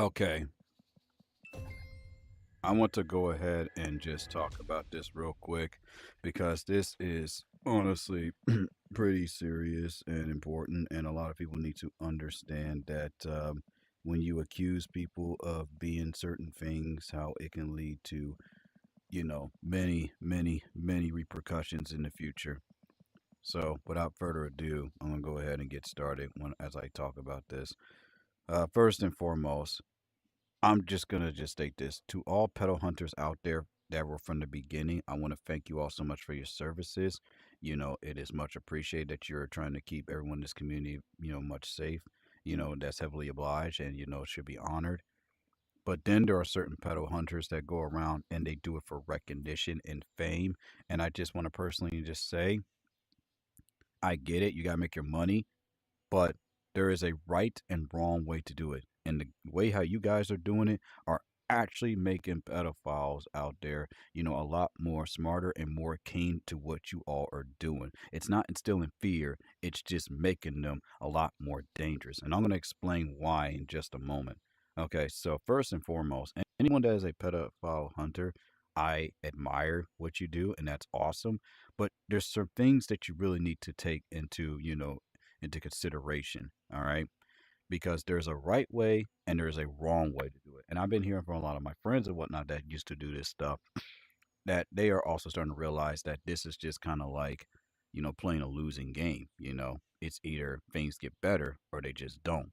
Okay, I want to go ahead and just talk about this real quick because this is honestly pretty serious and important, and a lot of people need to understand that when you accuse people of being certain things, how it can lead to, many repercussions in the future. So, without further ado, I'm gonna go ahead and get started as I talk about this. First and foremost, I'm just gonna just state this to all pedo hunters out there that were from the beginning. I want to thank you all so much for your services. It is much appreciated that you're trying to keep everyone in this community, much safe. That's heavily obliged and should be honored. But then there are certain pedo hunters that go around and they do it for recognition and fame. And I just want to personally just say, I get it. You gotta make your money, but there is a right and wrong way to do it. And the way how you guys are doing it are actually making pedophiles out there, a lot more smarter and more keen to what you all are doing. It's not instilling fear, it's just making them a lot more dangerous. And I'm going to explain why in just a moment. Okay, so first and foremost, anyone that is a pedophile hunter, I admire what you do, and that's awesome. But there's some things that you really need to take into consideration. All right. Because there's a right way and there's a wrong way to do it. And I've been hearing from a lot of my friends and whatnot that used to do this stuff that they are also starting to realize that this is just kind of like, playing a losing game. It's either things get better or they just don't.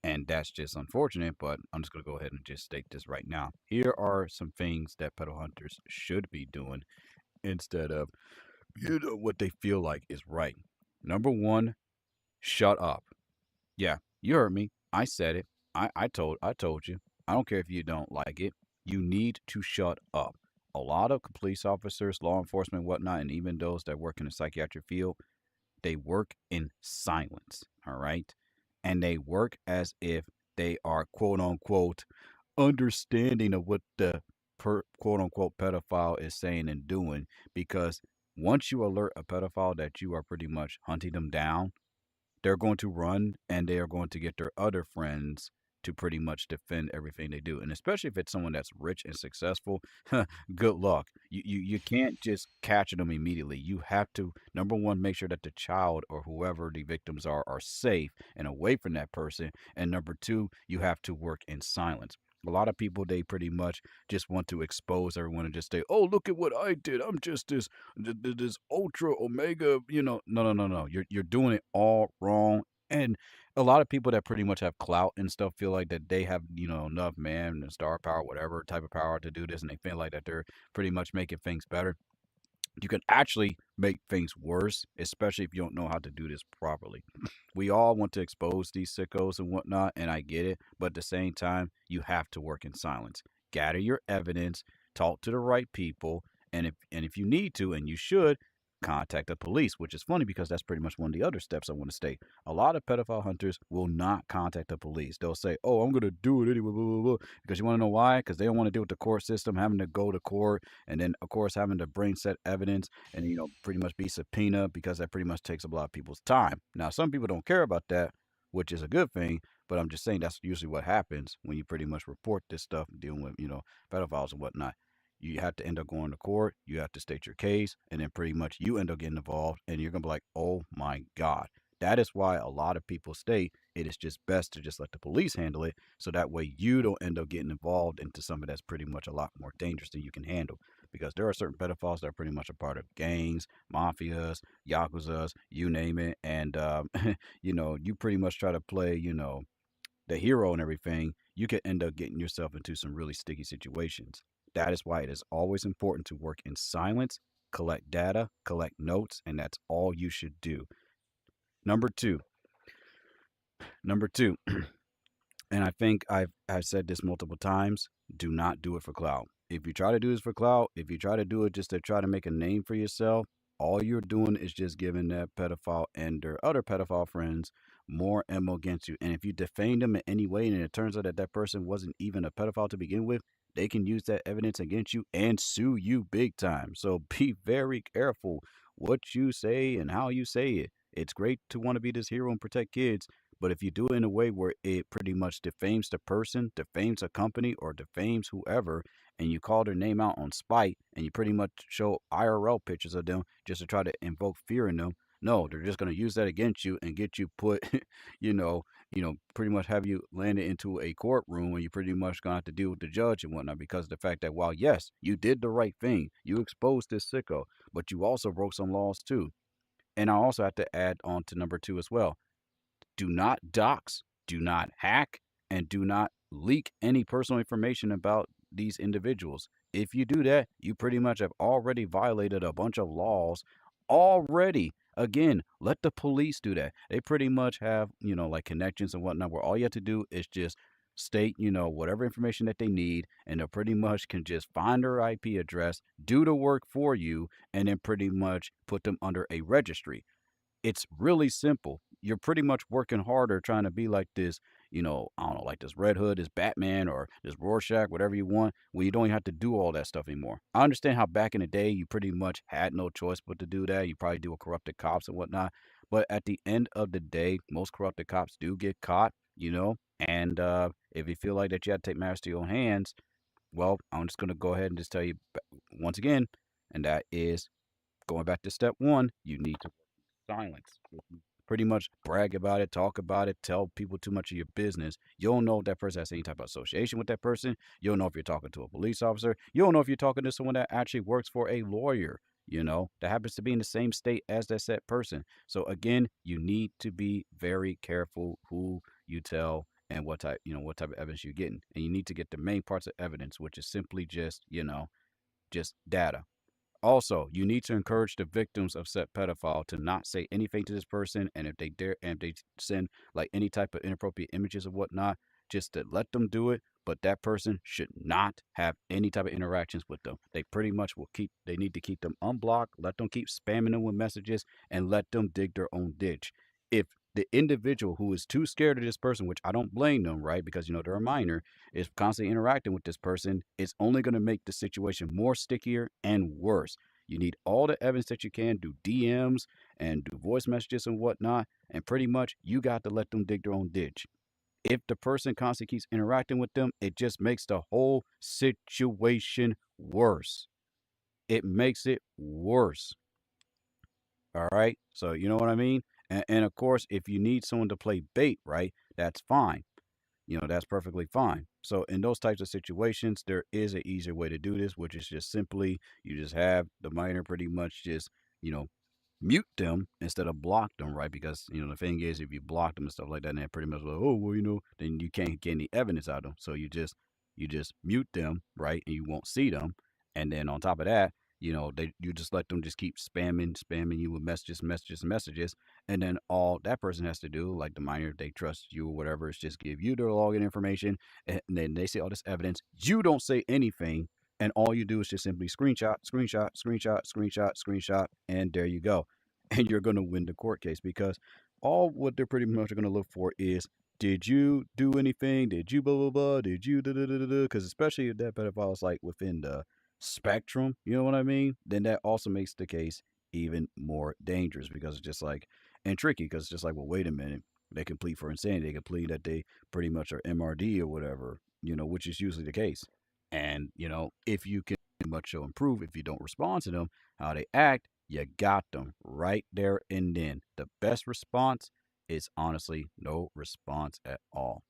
And that's just unfortunate, but I'm just going to go ahead and just state this right now. Here are some things that pedal hunters should be doing instead of, what they feel like is right. Number one, shut up. Yeah, you heard me. I said it. I told you. I don't care if you don't like it. You need to shut up. A lot of police officers, law enforcement, whatnot, and even those that work in the psychiatric field, they work in silence. All right. And they work as if they are quote unquote understanding of what the quote unquote pedophile is saying and doing. Because once you alert a pedophile that you are pretty much hunting them down, they're going to run and they are going to get their other friends to pretty much defend everything they do. And especially if it's someone that's rich and successful, good luck. You can't just catch them immediately. You have to, number one, make sure that the child or whoever the victims are safe and away from that person. And number two, you have to work in silence. A lot of people, they pretty much just want to expose everyone and just say, "Oh, look at what I did. I'm just this ultra omega." No, no, no, no. You're doing it all wrong. And a lot of people that pretty much have clout and stuff feel like that they have enough man and star power, whatever type of power to do this, and they feel like that they're pretty much making things better. You can actually make things worse, especially if you don't know how to do this properly. We all want to expose these sickos and whatnot, and I get it, but at the same time, you have to work in silence. Gather your evidence, talk to the right people, and if you need to, and you should, contact the police, which is funny because that's pretty much one of the other steps I want to state. A lot of pedophile hunters will not contact the police. They'll say, "Oh, I'm gonna do it anyway," blah, blah, blah. Because you want to know why? Because they don't want to deal with the court system, having to go to court, and then of course having to bring set evidence and pretty much be subpoenaed because that pretty much takes up a lot of people's time. Now, some people don't care about that, which is a good thing. But I'm just saying that's usually what happens when you pretty much report this stuff dealing with pedophiles and whatnot. You have to end up going to court. You have to state your case, and then pretty much you end up getting involved, and you're gonna be like, "Oh my God." That is why a lot of people state it is just best to just let the police handle it, so that way you don't end up getting involved into something that's pretty much a lot more dangerous than you can handle. Because there are certain pedophiles that are pretty much a part of gangs, mafias, yakuzas, you name it, and you pretty much try to play, the hero and everything, you could end up getting yourself into some really sticky situations. That is why it is always important to work in silence, collect data, collect notes, and that's all you should do. Number two, number two, and I think I've said this multiple times, do not do it for clout. If you try to do this for clout, if you try to do it just to try to make a name for yourself, all you're doing is just giving that pedophile and their other pedophile friends more ammo against you. And if you defame them in any way and it turns out that that person wasn't even a pedophile to begin with, they can use that evidence against you and sue you big time. So be very careful what you say and how you say it. It's great to want to be this hero and protect kids, But if you do it in a way where it pretty much defames the person, defames a company, or defames whoever, and you call their name out on spite, and you pretty much show IRL pictures of them just to try to invoke fear in them, no, they're just going to use that against you and get you put, you know, pretty much have you landed into a courtroom and you pretty much gonna have to deal with the judge and whatnot because of the fact that while yes, you did the right thing, you exposed this sicko, but you also broke some laws too. And I also have to add on to number two as well. Do not dox, do not hack, and do not leak any personal information about these individuals. If you do that, you pretty much have already violated a bunch of laws already. Again, let the police do that. They pretty much have, like connections and whatnot, where all you have to do is just state, whatever information that they need, and they pretty much can just find their IP address, do the work for you, and then pretty much put them under a registry. It's really simple. You're pretty much working harder trying to be like this, I don't know, like this Red Hood, this Batman, or this Rorschach, whatever you want, when you don't even have to do all that stuff anymore. I understand how back in the day you pretty much had no choice but to do that. You probably deal with corrupted cops and whatnot. But at the end of the day, most corrupted cops do get caught, and if you feel like that you had to take matters to your own hands, well, I'm just going to go ahead and just tell you once again, and that is going back to step one, you need to silence. If you pretty much brag about it, talk about it, tell people too much of your business, you don't know if that person has any type of association with that person. You don't know if you're talking to a police officer. You don't know if you're talking to someone that actually works for a lawyer, that happens to be in the same state as that said person. So again, you need to be very careful who you tell and what type of evidence you're getting. And you need to get the main parts of evidence, which is simply just data. Also, you need to encourage the victims of said pedophile to not say anything to this person, and if they dare, and if they send like any type of inappropriate images or whatnot, just to let them do it. But that person should not have any type of interactions with them. They pretty much will keep. They need to keep them unblocked. Let them keep spamming them with messages, and let them dig their own ditch. If the individual who is too scared of this person, which I don't blame them, right? Because they're a minor, is constantly interacting with this person, it's only going to make the situation more stickier and worse. You need all the evidence that you can, do DMs and do voice messages and whatnot, and pretty much you got to let them dig their own ditch. If the person constantly keeps interacting with them, it just makes the whole situation worse. It makes it worse. All right. So, you know what I mean? And of course, if you need someone to play bait, right, that's fine. That's perfectly fine. So in those types of situations, there is an easier way to do this, which is just simply you just have the minor pretty much just, you know, mute them instead of block them, right? Because the thing is, if you block them and stuff like that, then pretty much like, oh well, then you can't get any evidence out of them. So you just mute them, right, and you won't see them. And then on top of that, you just let them just keep spamming you with messages, and then all that person has to do, like the minor, if they trust you or whatever, is just give you their login information, and then they see all this evidence. You don't say anything, and all you do is just simply screenshot, and there you go. And you're going to win the court case because all what they're pretty much going to look for is, did you do anything? Did you blah blah blah? Did you da da da da da? Because especially if that pedophile is like within the spectrum, you know what I mean? Then that also makes the case even more dangerous because it's just like and tricky because it's just like, well, wait a minute, they can plead for insanity. They can plead that they pretty much are MRD or whatever, which is usually the case. And, if you can much so improve, if you don't respond to them, how they act, you got them right there and then. The best response is honestly no response at all.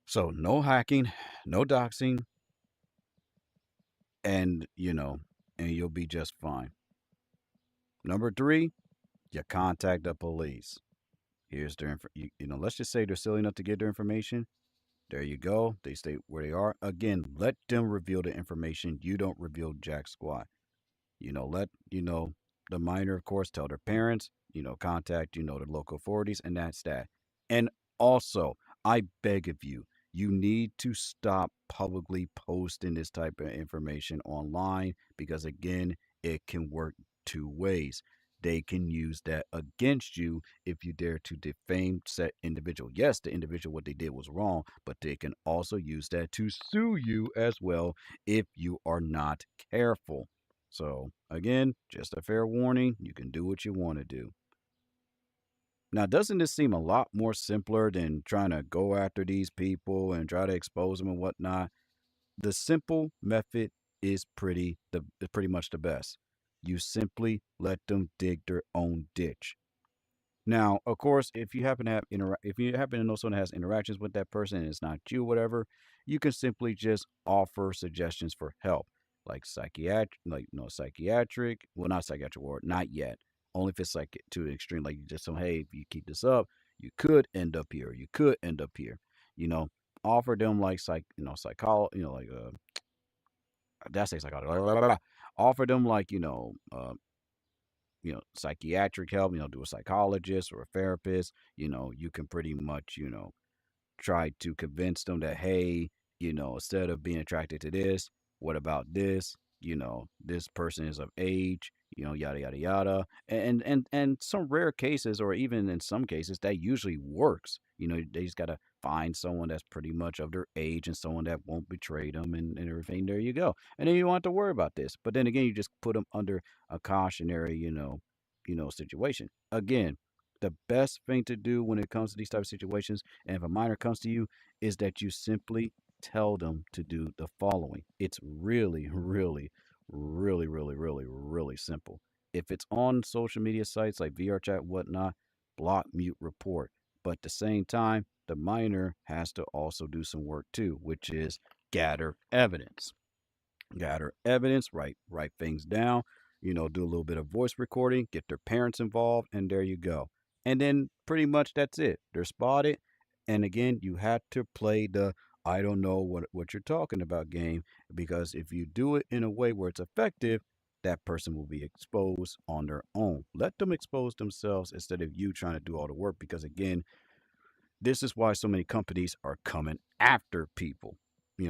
So no hacking, no doxing, and and you'll be just fine. Number three, you contact the police. Here's their let's just say they're silly enough to get their information. There you go. They stay where they are. Again, let them reveal the information. You don't reveal jack squat. Let the minor, of course, tell their parents. Contact the local authorities, and that's that. And also, I beg of you, you need to stop publicly posting this type of information online because again, it can work two ways. they can use that against you if you dare to defame said individual. Yes, the individual, what they did was wrong, but they can also use that to sue you as well if you are not careful. So, again, just a fair warning, you can do what you want to do. Now, doesn't this seem a lot more simpler than trying to go after these people and try to expose them and whatnot? The simple method is pretty much the best. You simply let them dig their own ditch. Now, of course, if you happen to know someone that has interactions with that person and it's not you, whatever, you can simply just offer suggestions for help, like psychiatric, well, not psychiatric ward, not yet. Only if it's like to the extreme, like you just say, hey, if you keep this up, you could end up here, you could end up here. You know, offer them like that's a psychology. Offer them like psychiatric help. Do a psychologist or a therapist. You can pretty much try to convince them that, hey, instead of being attracted to this, what about this? This person is of age, yada yada yada. And some rare cases, or even in some cases, that usually works. They just gotta find someone that's pretty much of their age and someone that won't betray them and everything. There you go. And then you don't have to worry about this. But then again, you just put them under a cautionary, situation. Again, the best thing to do when it comes to these type of situations, and if a minor comes to you, is that you simply tell them to do the following. It's really, really, really, really, really, really simple. If it's on social media sites like VRChat, whatnot, block, mute, report. But at the same time, the minor has to also do some work too, which is gather evidence, write things down, do a little bit of voice recording, get their parents involved, and there you go. And then pretty much that's it. They're spotted. And again, you have to play the I don't know what you're talking about game, because if you do it in a way where it's effective, that person will be exposed on their own. Let them expose themselves instead of you trying to do all the work, because again, this is why so many companies are coming after people.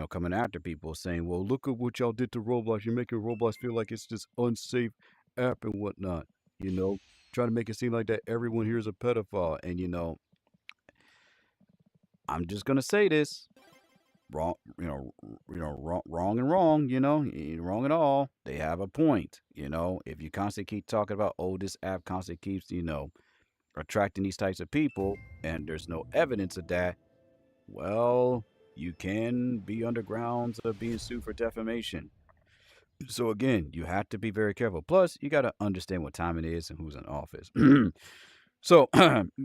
Coming after people saying, well, look at what y'all did to Roblox. You're making Roblox feel like it's this unsafe app and whatnot. You know, Trying to make it seem like that everyone here is a pedophile. And, I'm just going to say this wrong, wrong and wrong, ain't wrong at all. They have a point. If you constantly keep talking about, oh, this app constantly keeps, attracting these types of people, and there's no evidence of that, well, you can be under grounds of being sued for defamation. So again, you have to be very careful. Plus, you got to understand what time it is and who's in office. So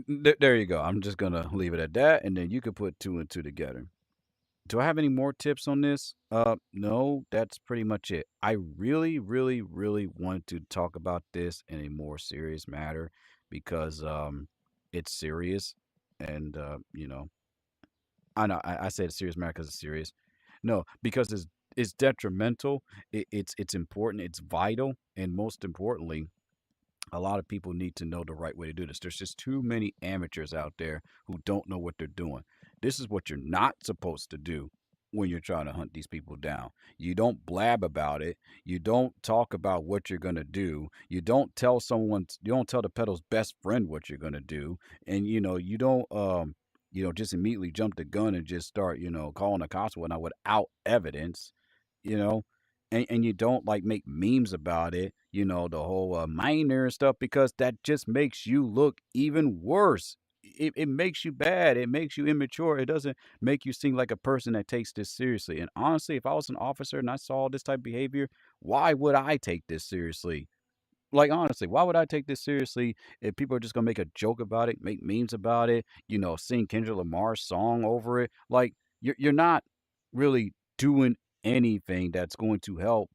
there you go. I'm just gonna leave it at that, and then you can put two and two together. Do I have any more tips on this? No, that's pretty much it. I really, really, really want to talk about this in a more serious matter because it's serious, and I know I said serious matter because it's serious. No, because it's detrimental. It's important. It's vital, and most importantly, a lot of people need to know the right way to do this. There's just too many amateurs out there who don't know what they're doing. This is what you're not supposed to do when you're trying to hunt these people down. You don't blab about it. You don't talk about what you're going to do. You don't tell the pedo's best friend what you're going to do. And you don't just immediately jump the gun and just start, calling the cops and whatnot without evidence, you know and you don't like make memes about it, the whole minor and stuff, because that just makes you look even worse. It makes you bad. It makes you immature. It doesn't make you seem like a person that takes this seriously. And honestly, if I was an officer and I saw this type of behavior, why would I take this seriously? Like, honestly, why would I take this seriously if people are just gonna make a joke about it, make memes about it, sing Kendrick Lamar's song over it? Like, you're not really doing anything that's going to help,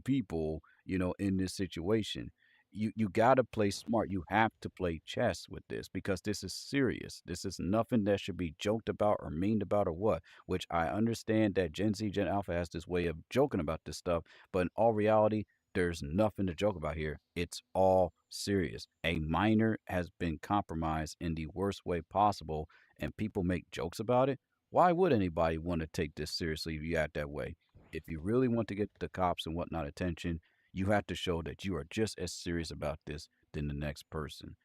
people, in this situation. You gotta play smart. You have to play chess with this because this is serious. This is nothing that should be joked about or memed about or what. Which I understand that Gen Z, Gen Alpha has this way of joking about this stuff, but in all reality, there's nothing to joke about here. It's all serious. A minor has been compromised in the worst way possible, and people make jokes about it. Why would anybody want to take this seriously if you act that way? If you really want to get the cops and whatnot attention, you have to show that you are just as serious about this than the next person.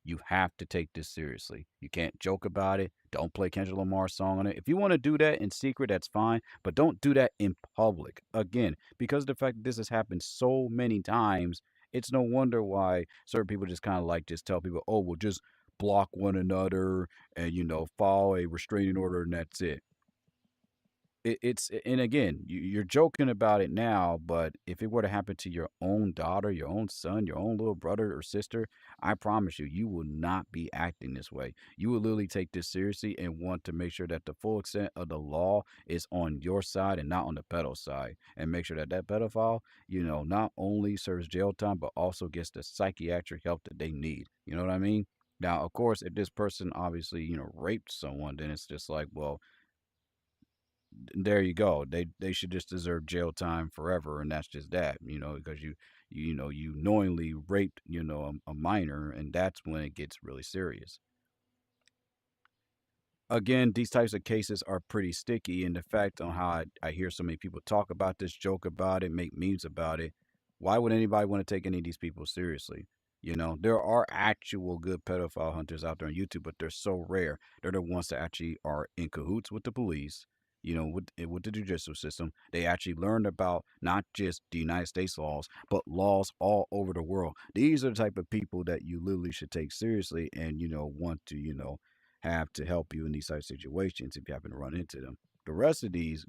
You have to take this seriously. You can't joke about it. Don't play Kendrick Lamar's song on it. If you want to do that in secret, that's fine, but don't do that in public. Again, because of the fact that this has happened so many times, it's no wonder why certain people just kind of like just tell people, oh, we'll just block one another and, follow a restraining order and that's it. It's and again, you're joking about it now, but if it were to happen to your own daughter, your own son, your own little brother or sister, I promise you, you will not be acting this way. You will literally take this seriously and want to make sure that the full extent of the law is on your side and not on the pedo side, and make sure that that pedophile, not only serves jail time but also gets the psychiatric help that they need. You know what I mean? Now, of course, if this person obviously, raped someone, then it's just like, well, there you go. They should just deserve jail time forever, and that's just that, because you knowingly raped, a minor, and that's when it gets really serious. Again, these types of cases are pretty sticky. And the fact on how I hear so many people talk about this, joke about it, make memes about it, why would anybody want to take any of these people seriously? There are actual good pedophile hunters out there on YouTube, but they're so rare. They're the ones that actually are in cahoots with the police, with the judicial system. They actually learned about not just the United States laws, but laws all over the world. These are the type of people that you literally should take seriously and, want to, have to help you in these type of situations if you happen to run into them. The rest of these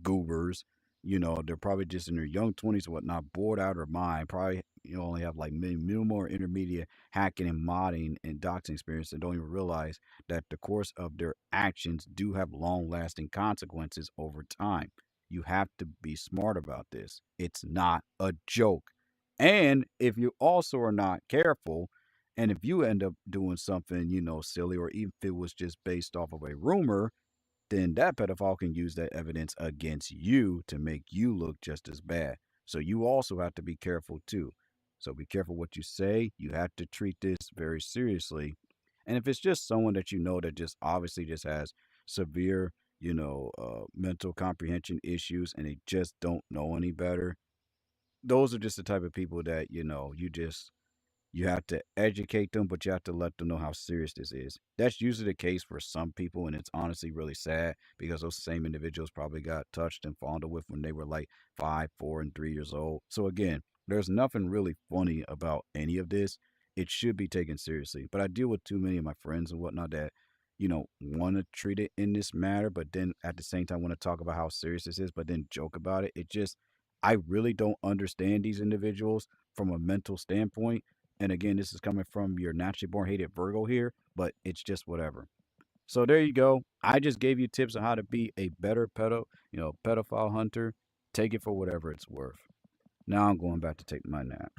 goobers, they're probably just in their young 20s or whatnot, bored out of their mind. Probably only have like minimal or intermediate hacking and modding and doxing experience and don't even realize that the course of their actions do have long lasting consequences over time. You have to be smart about this. It's not a joke. And if you also are not careful, and if you end up doing something, silly, or even if it was just based off of a rumor, then that pedophile can use that evidence against you to make you look just as bad. So you also have to be careful too. So be careful what you say. You have to treat this very seriously. And if it's just someone that that just obviously just has severe, mental comprehension issues and they just don't know any better, those are just the type of people that, you have to educate them, but you have to let them know how serious this is. That's usually the case for some people, and it's honestly really sad because those same individuals probably got touched and fondled with when they were like 5, 4, and 3 years old. So again, there's nothing really funny about any of this. It should be taken seriously. But I deal with too many of my friends and whatnot that, want to treat it in this matter, but then at the same time want to talk about how serious this is, but then joke about it. It just, I really don't understand these individuals from a mental standpoint, and again, this is coming from your naturally born hated Virgo here, but it's just whatever. So there you go. I just gave you tips on how to be a better pedophile hunter. Take it for whatever it's worth. Now I'm going back to take my nap.